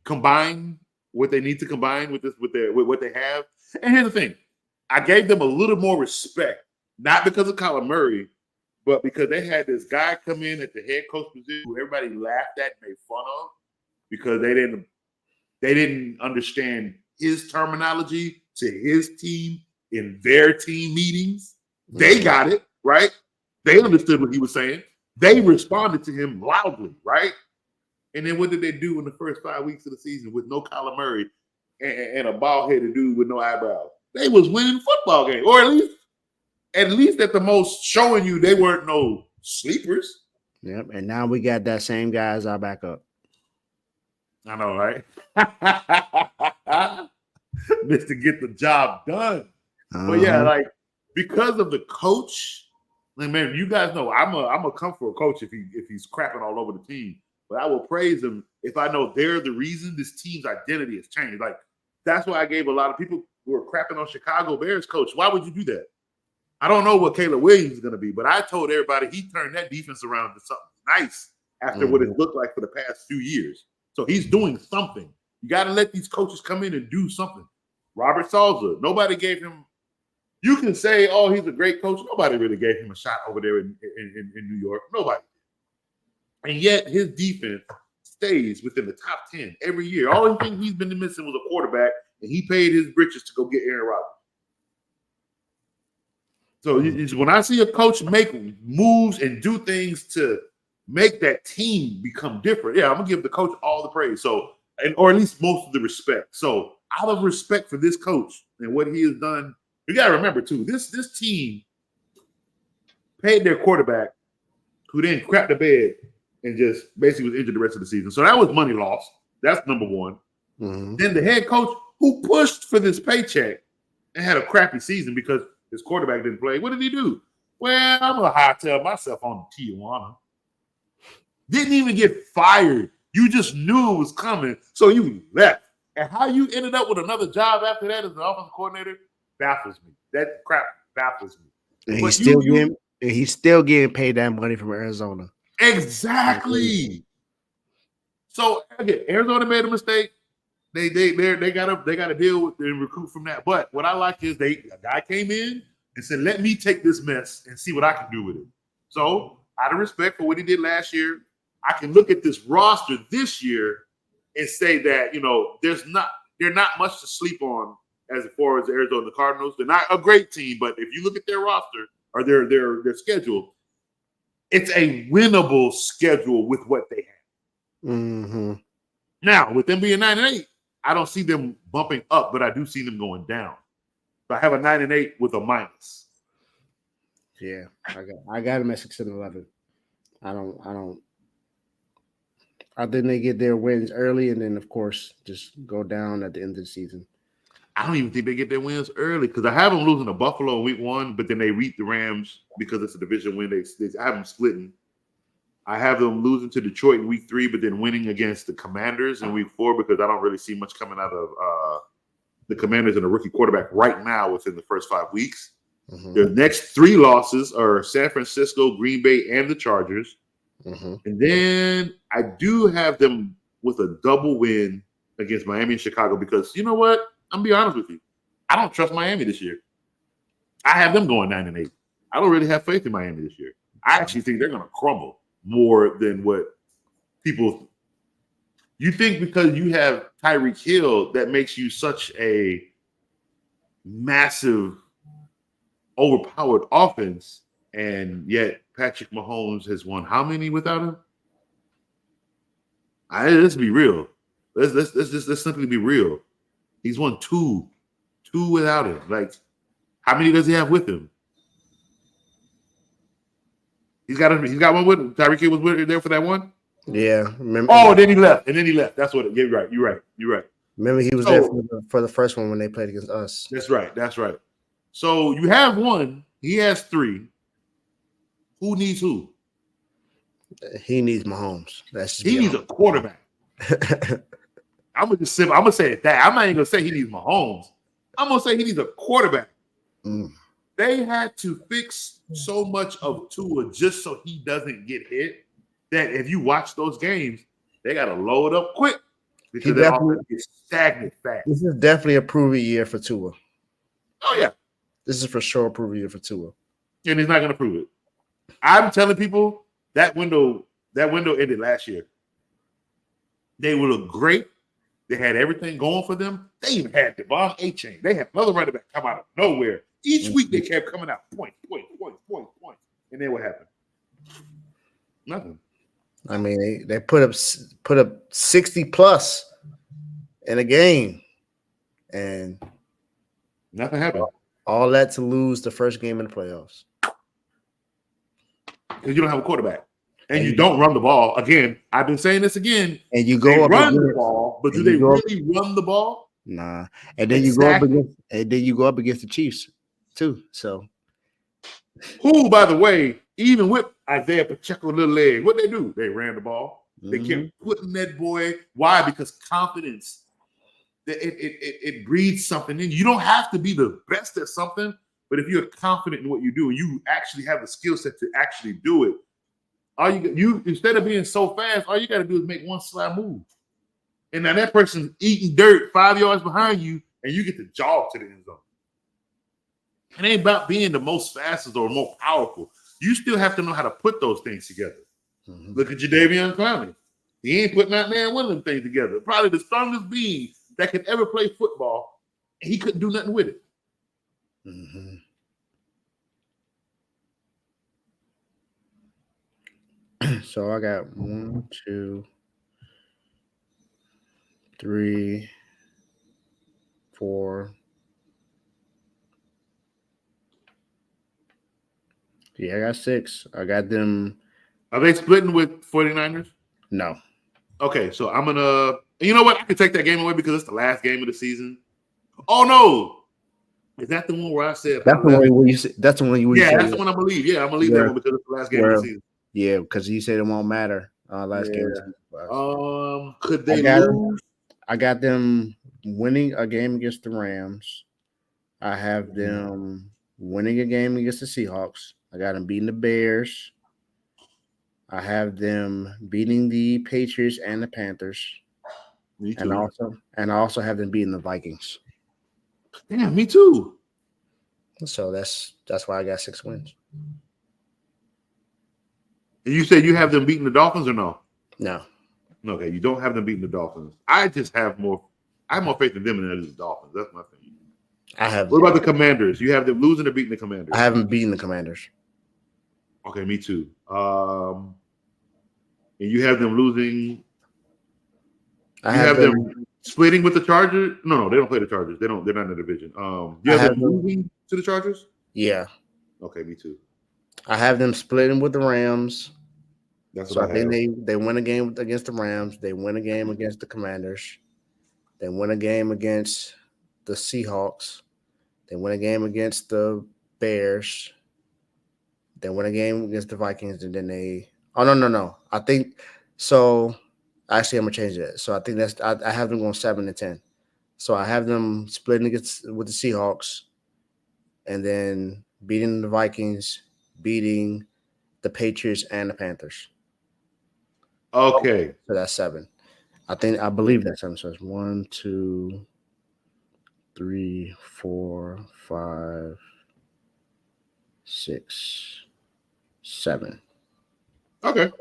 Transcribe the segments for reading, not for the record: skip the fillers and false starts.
combine what they need to combine with what they have. And here's the thing. I gave them a little more respect, not because of Kyler Murray, but because they had this guy come in at the head coach position who everybody laughed at and made fun of because they didn't understand his terminology to his team in their team meetings. They got it, right? They understood what he was saying. They responded to him loudly, right? And then what did they do in the first 5 weeks of the season with no Kyler Murray and a bald-headed dude with no eyebrows? They was winning football games, or at least at the most showing you they weren't no sleepers. Yep, and now we got that same guy as our backup. I know, right? Mr. Get the job done. But yeah, like because of the coach, like, man, you guys know I'm a come for a coach if he's crapping all over the team. But I will praise him if I know they're the reason this team's identity has changed. Like that's why I gave a lot of people who were crapping on Chicago Bears coach. Why would you do that? I don't know what Caleb Williams is going to be, but I told everybody he turned that defense around to something nice after what it looked like for the past few years. So he's doing something. You got to let these coaches come in and do something. Robert Salza, nobody gave him. You can say, oh, he's a great coach. Nobody really gave him a shot over there in New York. Nobody. And yet his defense stays within the top 10 every year. All the thing he's been missing was a quarterback, and he paid his britches to go get Aaron Rodgers. So when I see a coach make moves and do things to make that team become different, yeah, I'm gonna give the coach all the praise. So, or at least most of the respect. So, out of respect for this coach and what he has done, you gotta remember too, this team paid their quarterback, who then crapped the bed and just basically was injured the rest of the season. So that was money lost. That's number one. Then the head coach who pushed for this paycheck and had a crappy season because his quarterback didn't play. What did he do? Well, I'm going to hightail myself on Tijuana. Didn't even get fired. You just knew it was coming, so you left. And how you ended up with another job after that as an offensive coordinator baffles me. That crap baffles me. And he's still getting paid that money from Arizona. Exactly. So again, Arizona made a mistake. They gotta deal with and recruit from that. But what I like is a guy came in and said, let me take this mess and see what I can do with it. So out of respect for what he did last year, I can look at this roster this year and say that, you know, they're not much to sleep on as far as the Arizona Cardinals. They're not a great team, but if you look at their roster or their schedule, it's a winnable schedule with what they have. Now, with them being 9-8, I don't see them bumping up, but I do see them going down. So I have a 9-8 with a minus. Yeah, I got them at 6-11. I think they get their wins early and then, of course, just go down at the end of the season. I don't even think they get their wins early because I have them losing to Buffalo in week 1, but then they beat the Rams because it's a division win. I have them splitting. I have them losing to Detroit in week 3, but then winning against the Commanders in week 4 because I don't really see much coming out of the Commanders and a rookie quarterback right now within the first 5 weeks. Their next 3 losses are San Francisco, Green Bay, and the Chargers. And then I do have them with a double win against Miami and Chicago because you know what? I'm going to be honest with you. I don't trust Miami this year. I have them going 9-8. I don't really have faith in Miami this year. I actually think they're going to crumble more than what people – you think because you have Tyreek Hill that makes you such a massive, overpowered offense, and yet Patrick Mahomes has won how many without him? Let's be real. Let's simply be real. He's won 2 without him. Like, how many does he have with him? He's got one with him. Tyreek Hill was there for that one. Yeah. Remember? Oh, then he left. That's what. You're right. Remember, he was there for the first one when they played against us. That's right. So you have 1. He has 3. Who needs who? He needs Mahomes. He needs a quarterback. I'm gonna say it that. I'm not even gonna say he needs Mahomes. I'm gonna say he needs a quarterback. They had to fix so much of Tua just so he doesn't get hit that if you watch those games, they gotta load up quick. because their offense gets stagnant fast. This is definitely a prove-it year for Tua. Oh yeah, this is for sure a prove-it year for Tua, and he's not going to prove it. I'm telling people that window ended last year. They would look great. They had everything going for them. They even had Devon A-Chain. They had another running back come out of nowhere. Each week they kept coming out point. And then what happened? Nothing. I mean, they put up 60 plus in a game, and nothing happened. All that to lose the first game in the playoffs. Because you don't have a quarterback. And you don't run the ball. Again, I've been saying this again. And you go run the ball, but do they really run the ball? Nah. And then you go up against the Chiefs too. So who, by the way, even with Isaiah Pacheco little leg, what they do? They ran the ball. They kept putting that boy. Why? Because confidence. It breeds something in you. You don't have to be the best at something, but if you're confident in what you do and you actually have the skill set to actually do it, you instead of being so fast, all you got to do is make one slide move. And now that person's eating dirt 5 yards behind you, and you get to jog to the end zone. It ain't about being the most fastest or more powerful. You still have to know how to put those things together. Mm-hmm. Look at Jadeveon Clowney. He ain't putting out there one of them things together. Probably the strongest being that could ever play football, and he couldn't do nothing with it. Mm-hmm. So I got 1, 2, 3, 4. Yeah, I got 6. I got them. Are they splitting with 49ers? No. Okay, so I'm gonna. You know what? I can take that game away because it's the last game of the season. Oh no! Is that the one where I said that's the one where you said? That's the one you. Yeah, that's the one I'm gonna leave. Yeah, I'm gonna leave that one because it's the last game of the season. Yeah, because you said it won't matter. Last game. Could they lose? I got them winning a game against the Rams. I have them winning a game against the Seahawks. I got them beating the Bears. I have them beating the Patriots and the Panthers. Me too. And I also have them beating the Vikings. Yeah, me too. So that's why I got 6 wins. And you said you have them beating the Dolphins or no? No. Okay, you don't have them beating the Dolphins. I have more faith in them than the Dolphins. That's my thing. What about the Commanders? You have them losing or beating the Commanders? I haven't beaten the Commanders. Okay, me too. And you have them losing. You have them splitting with the Chargers. No, they don't play the Chargers. They're not in the division. You have them losing to the Chargers? Yeah. Okay, me too. I have them splitting with the Rams. That's what I think. They win a game against the Rams. They win a game against the Commanders. They win a game against the Seahawks. They win a game against the Bears. They win a game against the Vikings, and then they. Oh no! I think so. Actually, I'm gonna change that. So I think I have them going 7-10. So I have them splitting with the Seahawks, and then beating the Vikings, beating the Patriots and the Panthers. Okay. So that's 7. I believe that's 7. So it's 1, 2, 3, 4, 5, 6, 7. Okay.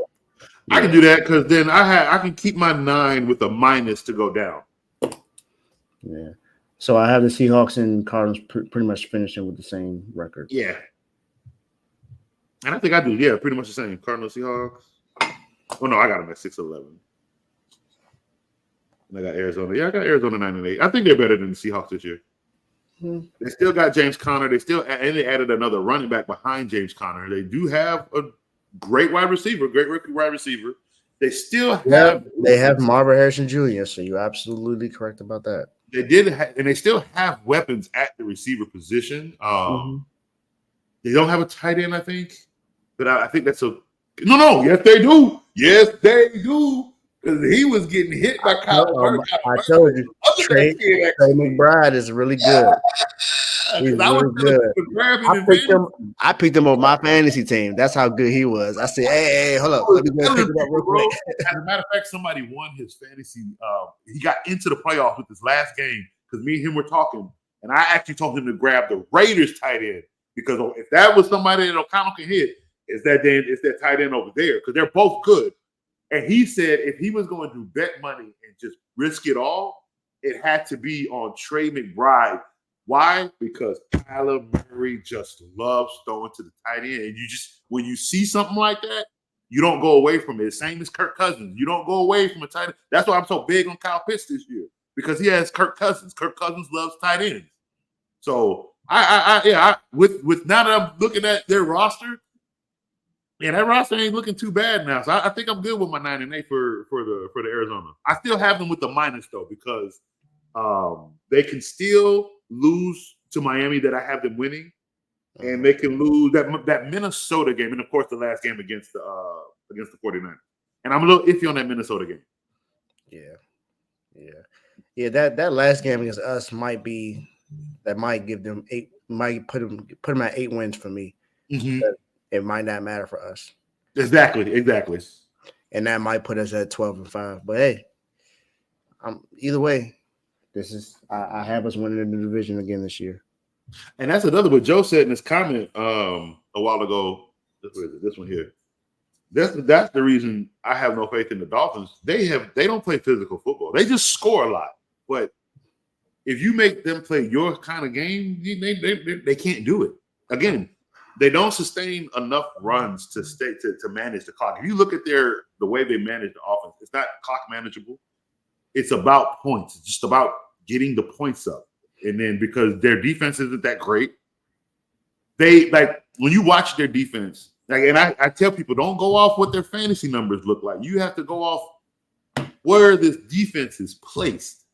Yeah. I can do that because then I can keep my 9 with a minus to go down. Yeah. So I have the Seahawks and Cardinals pretty much finishing with the same record. Yeah. And I think I do. Yeah, pretty much the same. Cardinals, Seahawks. Oh, no, I got them at 6-11. And I got Arizona. Yeah, I got Arizona 9-8. I think they're better than the Seahawks this year. Mm-hmm. They still got James Conner. They added another running back behind James Conner. They do have a great wide receiver, great rookie wide receiver. They still have. They have Marvin Harrison Jr., so you're absolutely correct about that. They did, and they still have weapons at the receiver position. They don't have a tight end, I think. But I think that's a no. Yes, they do. Yes, they do. Because he was getting hit by Kyle. I told you, Trey McBride is really good. He's I was really good. grabbing I picked him on my fantasy team. That's how good he was. I said, hey, hold up. Let me go pick him up real quick. As a matter of fact, somebody won his fantasy. He got into the playoffs with his last game because me and him were talking, and I actually told him to grab the Raiders tight end because if that was somebody that O'Connell can hit, it's that tight end over there because they're both good. And he said if he was going to bet money and just risk it all, it had to be on Trey McBride. Why? Because Kyler Murray just loves throwing to the tight end. And when you see something like that, you don't go away from it. Same as Kirk Cousins. You don't go away from a tight end. That's why I'm so big on Kyle Pitts this year because he has Kirk Cousins. Kirk Cousins loves tight ends. So with now that I'm looking at their roster, that roster ain't looking too bad now. So I think I'm good with my 9-8 for the Arizona. I still have them with the minus though because they can still lose to Miami that I have them winning, and they can lose that Minnesota game, and of course the last game against the 49ers. And I'm a little iffy on that Minnesota game. Yeah. That last game against us might give them 8, might put them at 8 wins for me. Mm-hmm. It might not matter for us. Exactly. And that might put us at 12-5. But hey, either way. I have us winning the division again this year. And that's another what Joe said in his comment a while ago. This one here. That's the reason I have no faith in the Dolphins. They don't play physical football. They just score a lot. But if you make them play your kind of game, they can't do it. Again, they don't sustain enough runs to manage the clock. If you look at the way they manage the offense, it's not clock manageable. It's about points. It's just about getting the points up. And then because their defense isn't that great, they when you watch their defense, and I tell people don't go off what their fantasy numbers look like. You have to go off where this defense is placed.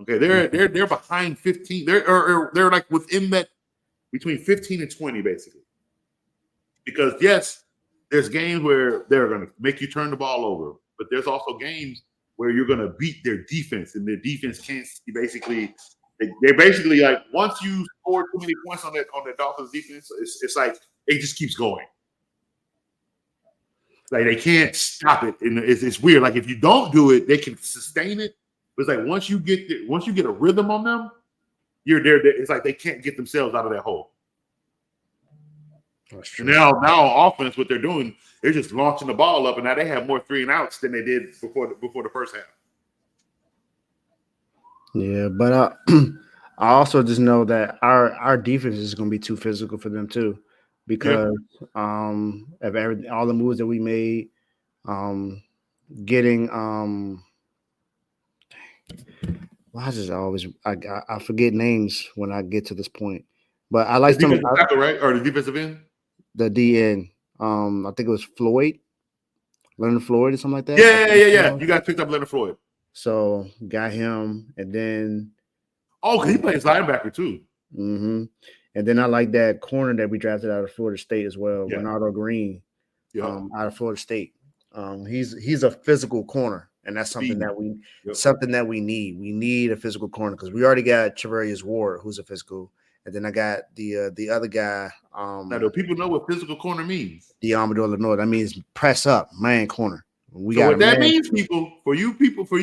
Okay, they're behind 15. They're like within that between 15 and 20, basically. Because yes, there's games where they're gonna make you turn the ball over, but there's also games where you're going to beat their defense, and their defense can't basically. They're basically like once you score too many points on that Dolphins defense, it's like it just keeps going. Like they can't stop it, and it's weird. Like if you don't do it, they can sustain it. But it's like once you get a rhythm on them, you're there. It's like they can't get themselves out of that hole. That's true. Now on offense, what they're doing, they're just launching the ball up, and now they have more 3-and-outs than they did before the first half. Yeah, but I also just know that our defense is going to be too physical for them too, because of all the moves that we made, getting I just always I forget names when I get to this point, but I like the defensive tackle, right, or the defensive end. The DN, I think it was Leonard Floyd or something like that. Yeah. You guys picked up Leonard Floyd. So got him, and then he plays linebacker too. Mm-hmm. And then I like that corner that we drafted out of Florida State as well, Bernardo Green, out of Florida State. He's a physical corner, and that's something that we need. We need a physical corner because we already got Trevarius Ward, who's a physical. And then I got the other guy. Now, do people know what physical corner means? The Amador Lenore. That means press up, man corner. What that means, for you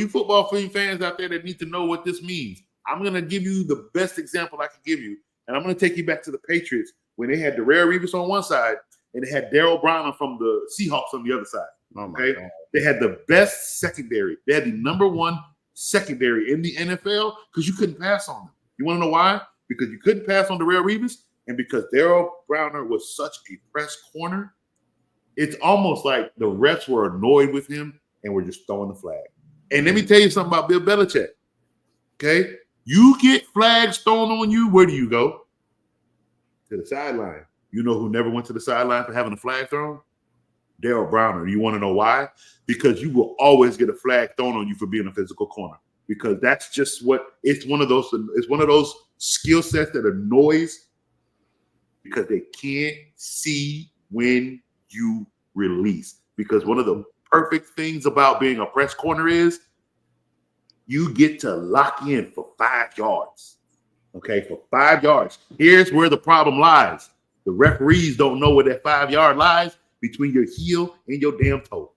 football fans out there that need to know what this means, I'm going to give you the best example I can give you. And I'm going to take you back to the Patriots when they had Darrelle Revis on one side and they had Darryl Brown from the Seahawks on the other side. Okay, they had the best secondary. They had the number one secondary in the NFL because you couldn't pass on them. You want to know why? Because you couldn't pass on Darrelle Revis, and because Darryl Browner was such a press corner, it's almost like the refs were annoyed with him and were just throwing the flag. And let me tell you something about Bill Belichick. Okay, you get flags thrown on you, where do you go? To the sideline. You know who never went to the sideline for having a flag thrown? Darryl Browner. You want to know why? Because you will always get a flag thrown on you for being a physical corner. Because that's just it's one of those skill sets that annoys because they can't see when you release. Because one of the perfect things about being a press corner is you get to lock in for 5 yards. Okay, for 5 yards. Here's where the problem lies. The referees don't know where that 5 yard lies between your heel and your damn toe.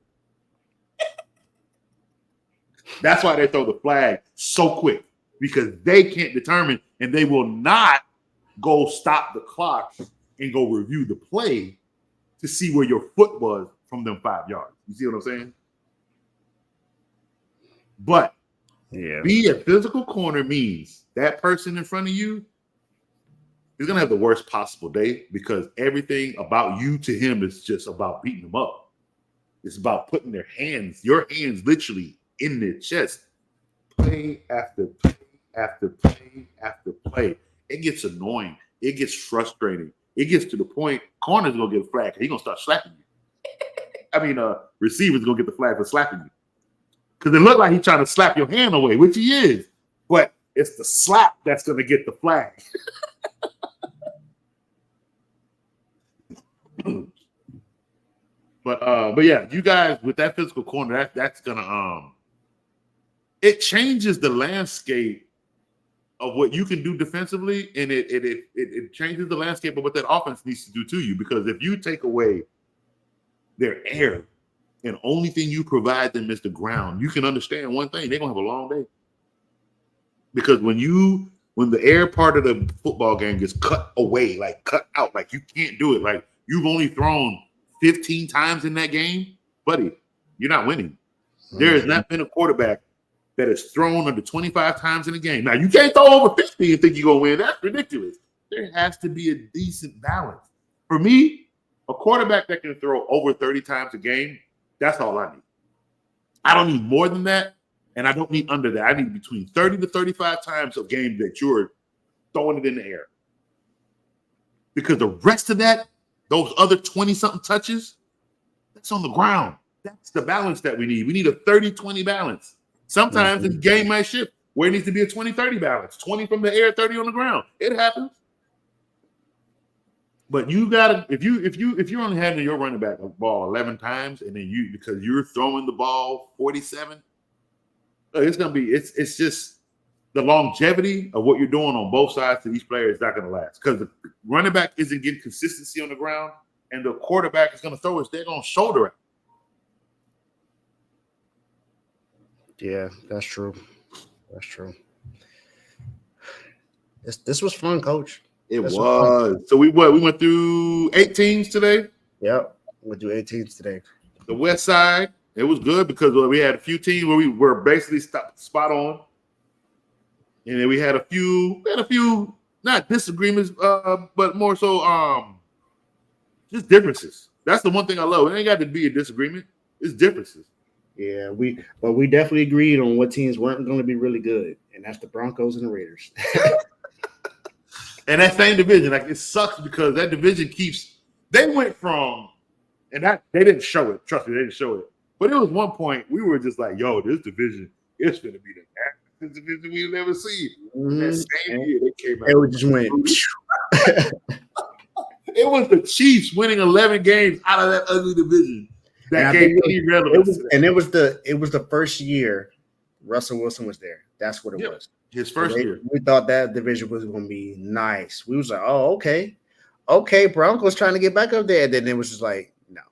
That's why they throw the flag so quick, because they can't determine, and they will not go stop the clock and go review the play to see where your foot was from them 5 yards. You see what I'm saying? But be a physical corner means that person in front of you is going to have the worst possible day, because everything about you to him is just about beating him up. It's about putting your hands literally in their chest. Play after play after play after play. It gets annoying. It gets frustrating. It gets to the point corner's going to get a flag. He's going to start slapping you. I mean, receiver's going to get the flag for slapping you. Because it looked like he's trying to slap your hand away, which he is. But it's the slap that's going to get the flag. But yeah, you guys with that physical corner, that's gonna it changes the landscape of what you can do defensively, and it changes the landscape of what that offense needs to do to you. Because if you take away their air and only thing you provide them is the ground, you can understand one thing: they're gonna have a long day. Because when the air part of the football game gets cut away, like cut out, like you can't do it, like you've only thrown 15 times in that game, buddy, you're not winning. There has not been a quarterback that has thrown under 25 times in a game. Now, you can't throw over 50 and think you're going to win. That's ridiculous. There has to be a decent balance. For me, a quarterback that can throw over 30 times a game, that's all I need. I don't need more than that, and I don't need under that. I need between 30 to 35 times a game that you're throwing it in the air. Because the rest of that, those other 20-something touches, that's on the ground. That's the balance that we need. We need a 30-20 balance. Sometimes the game might shift where it needs to be a 20-30 balance. 20 from the air, 30 on the ground. It happens. But you gotta, if you're only handling your running back a ball 11 times, and then because you're throwing the ball 47, it's just the longevity of what you're doing on both sides to each player is not going to last, because the running back isn't getting consistency on the ground, and the quarterback is going to throw it. They're going to shoulder it. Yeah, that's true. That's true. This was fun, Coach. It was. So we went through 8 teams today. Yep, we'll do 8 teams today. The West Side, it was good because we had a few teams where we were basically spot on. And then we had a few not disagreements, but more so just differences. That's the one thing I love. It ain't got to be a disagreement. It's differences. Yeah, we definitely agreed on what teams weren't going to be really good, and that's the Broncos and the Raiders. And that same division, like, it sucks because that division they went from, and that they didn't show it. Trust me, they didn't show it. But it was one point we were just like, yo, this division is going to be the division we've never seen. That same year they came out. It just went. It was the Chiefs winning 11 games out of that ugly division that gave any relevance. It was the first year Russell Wilson was there. That's what it was. His first year. We thought that division was going to be nice. We was like, oh, okay, Broncos trying to get back up there. And then it was just like, no.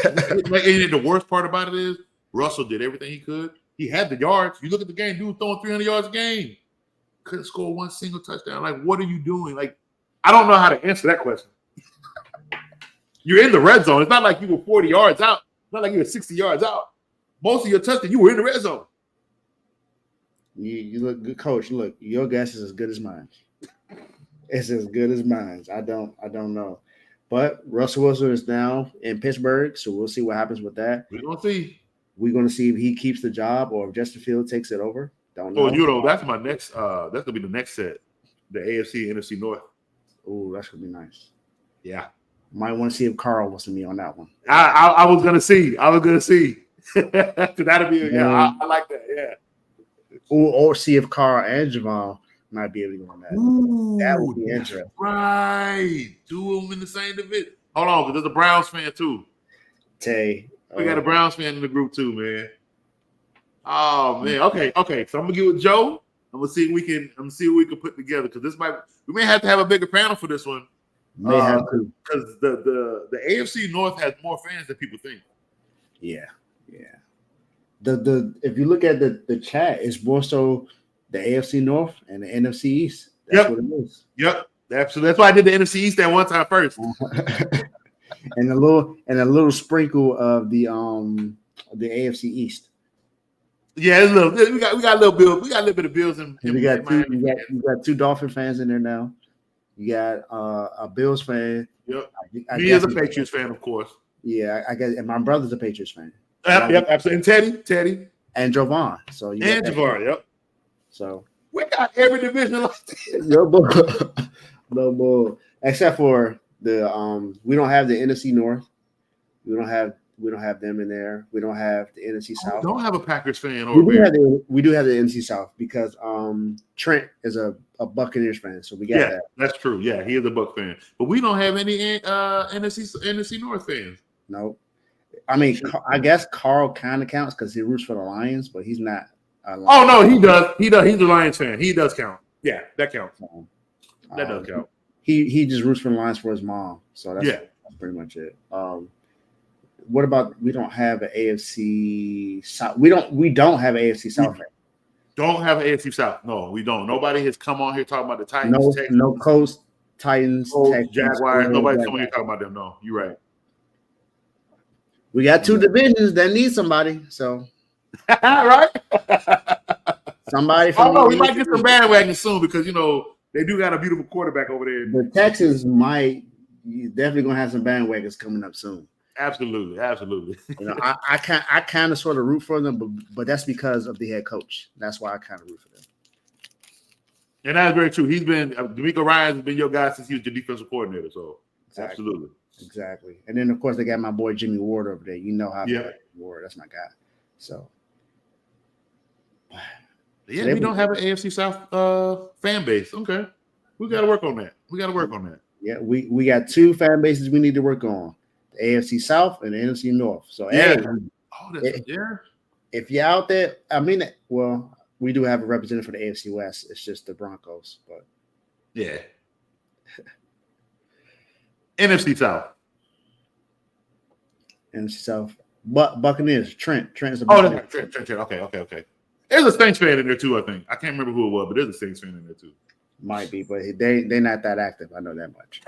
And the worst part about it is Russell did everything he could. He had the yards. You look at the game, dude throwing 300 yards a game. Couldn't score one single touchdown. Like, what are you doing? Like, I don't know how to answer that question. You're in the red zone. It's not like you were 40 yards out. It's not like you were 60 yards out. Most of your touchdowns, you were in the red zone. You look good, Coach. Look, your guess is as good as mine. It's as good as mine. I don't know. But Russell Wilson is now in Pittsburgh, so we'll see what happens with that. We're going to see. We're going to see if he keeps the job or if Justin Fields takes it over. Don't know. That's my next. That's going to be the next set, the AFC, NFC North. Oh, that's going to be nice. Yeah. Might want to see if Carl wants to be on that one. I was going to see. That'll be, I like that, yeah. Or see if Carl and Javon might be able to go on that. Ooh, that would be interesting. Right. 2 of them in the same division. Hold on, because there's a Browns fan too. Tay. We got a Browns fan in the group too, man. Oh, man. Okay. So I'm going to get with Joe. I'm gonna see what we can put together because we may have to have a bigger panel for this one. May have to because the AFC North has more fans than people think. Yeah. The if you look at the chat, it's more so the AFC North and the NFC East. That's what it is. Yep. That's why I did the NFC East that one time first. and a little sprinkle of the AFC East. Yeah, we got a little Bills. We got a little bit of Bills in you got two Dolphin fans in there now. You got a Bills fan. Yep. Me as a Patriots fan, of course. Yeah, I guess, and my brother's a Patriots fan. Yep, absolutely. And Teddy, and Jovan. So Jovan. Yep. So we got every division like this. No bull. Except for the we don't have the NFC North. We don't have them in there. We don't have the NFC South. We don't have a Packers fan over here. We do have the NFC South because Trent is a Buccaneers fan. So we got that. That's true. Yeah, he is a Buc fan. But we don't have any NFC North fans. No. I mean, I guess Carl kind of counts because he roots for the Lions, but he's not. Oh no, he does. He does. He's a Lions fan. He does count. Yeah, that counts. That does count. He just roots for the Lions for his mom. So that's pretty much it. What about we don't have an AFC South? We don't have an AFC South fan. Don't have an AFC South. No, we don't. Nobody has come on here talking about the Titans. No Colts, Titans, Texans, Jaguars. Nobody's coming here talking about them. No, you're right. We got two divisions that need somebody. So right. Somebody. We might get some bandwagon soon because they do got a beautiful quarterback over there. The Texans definitely gonna have some bandwagons coming up soon. Absolutely. I kind of sort of root for them, but that's because of the head coach. That's why I kind of root for them. And that's very true. He's been D'Amico Ryans has been your guy since he was your defensive coordinator. So absolutely. Exactly. And then of course they got my boy Jimmy Ward over there. You know how Ward, that's my guy. So we don't have an AFC South fan base. Okay. We gotta work on that. Yeah, we got two fan bases we need to work on. The AFC South and the NFC North. So if you're out there, we do have a representative for the AFC West. It's just the Broncos, but NFC South. Buccaneers. Trent's a Buccaneers. Trent. Okay. There's a Saints fan in there too, I think. I can't remember who it was, but there's a Saints fan in there too. Might be, but they're not that active. I know that much.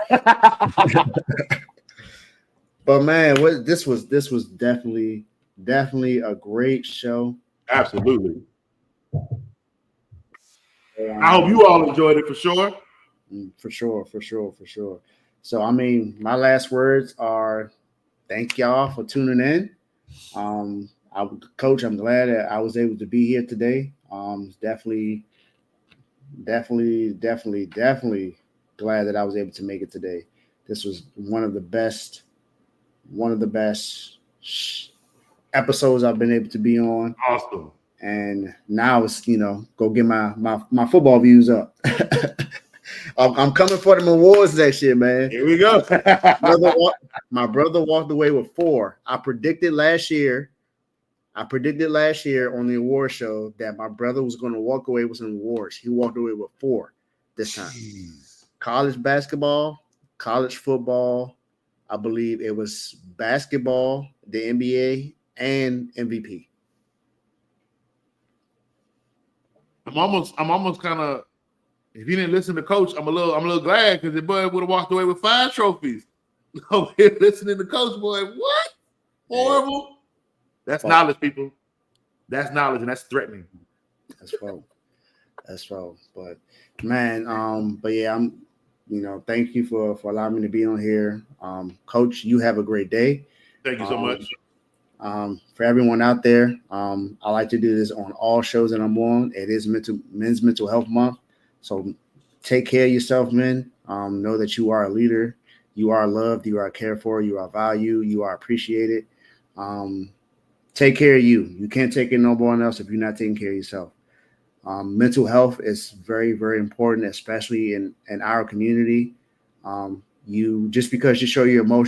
But man, this was definitely a great show. Absolutely. I hope you all enjoyed it for sure. For sure. So I mean, my last words are thank y'all for tuning in. Coach, I'm glad that I was able to be here today. Definitely glad that I was able to make it today. This was one of the best episodes I've been able to be on. Awesome. And now it's go get my football views up. I'm coming for them awards next year, man. Here we go. My brother walked away with 4. I predicted last year on the award show that my brother was going to walk away with some awards. He walked away with 4 this time. Jeez. College basketball, college football. I believe it was basketball, the NBA, and MVP. I'm almost kind of. If you didn't listen to Coach, I'm a little glad because the boy would have walked away with 5 trophies. No, listening to Coach, boy, what? Horrible. That's knowledge, people. That's knowledge, and that's threatening. That's false. But man, but yeah, thank you for allowing me to be on here. Coach, you have a great day. Thank you so much. For everyone out there, I like to do this on all shows that I'm on. It is Men's Mental Health Month. So take care of yourself, men. Know that you are a leader. You are loved. You are cared for. You are valued. You are appreciated. Take care of you. You can't take care of no one else if you're not taking care of yourself. Mental health is very, very important, especially in our community. Just because you show your emotions